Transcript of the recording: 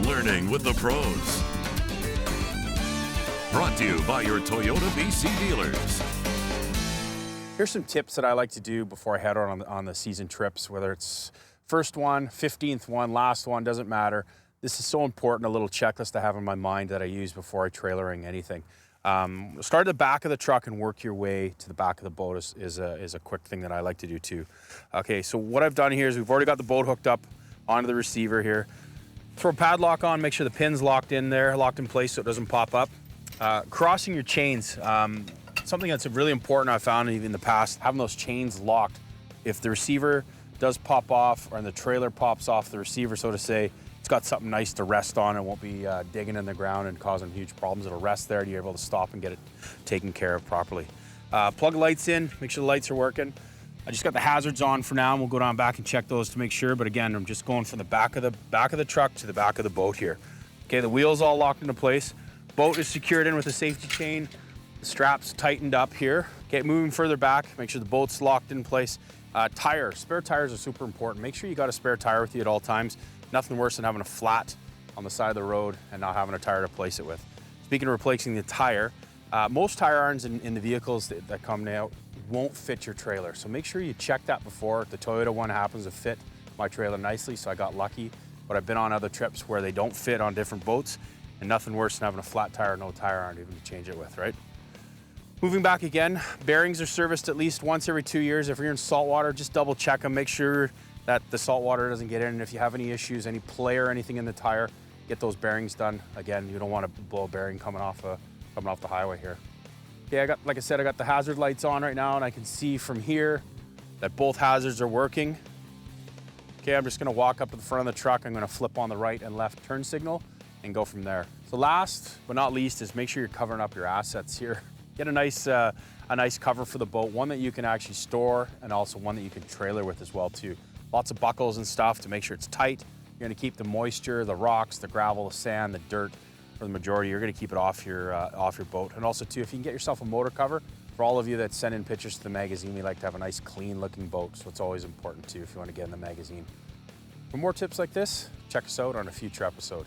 Learning with the pros. Brought to you by your Toyota BC dealers. Here's some tips that I like to do before I head out on the season trips, whether it's first one, 15th one, last one, doesn't matter. This is so important, a little checklist I have in my mind that I use before I trailering anything. Start at the back of the truck and work your way to the back of the boat is a quick thing that I like to do too. Okay, so what I've done here is we've already got the boat hooked up onto the receiver here. Throw a padlock on, make sure the pin's locked in there, locked in place so it doesn't pop up. Crossing your chains, something that's really important I found even in the past, having those chains locked. If the receiver does pop off or the trailer pops off the receiver, so to say, it's got something nice to rest on. It won't be digging in the ground and causing huge problems. It'll rest there and you're able to stop and get it taken care of properly. Plug lights in, make sure the lights are working. I just got the hazards on for now and we'll go down back and check those to make sure. But again, I'm just going from the back of the truck to the back of the boat here. Okay, the wheel's all locked into place. Boat is secured in with a safety chain. The straps tightened up here. Okay, moving further back, make sure the boat's locked in place. Spare tires are super important. Make sure you got a spare tire with you at all times. Nothing worse than having a flat on the side of the road and not having a tire to place it with. Speaking of replacing the tire, most tire irons in the vehicles that come now won't fit your trailer. So make sure you check that before. The Toyota one happens to fit my trailer nicely, so I got lucky. But I've been on other trips where they don't fit on different boats, and nothing worse than having a flat tire, no tire iron even to change it with, right? Moving back again, bearings are serviced at least once every 2 years. If you're in salt water, just double check them. Make sure that the salt water doesn't get in. And if you have any issues, any play or anything in the tire, get those bearings done. Again, you don't want to blow a bearing coming off the highway here. Okay, like I said, I got the hazard lights on right now and I can see from here that both hazards are working. Okay, I'm just gonna walk up to the front of the truck. I'm gonna flip on the right and left turn signal and go from there. So last but not least is make sure you're covering up your assets here. Get a nice cover for the boat, one that you can actually store and also one that you can trailer with as well too. Lots of buckles and stuff to make sure it's tight. You're gonna keep the moisture, the rocks, the gravel, the sand, the dirt, for the majority, you're gonna keep it off your boat. And also too, if you can get yourself a motor cover, for all of you that send in pictures to the magazine, we like to have a nice clean looking boat, so it's always important too if you wanna get in the magazine. For more tips like this, check us out on a future episode.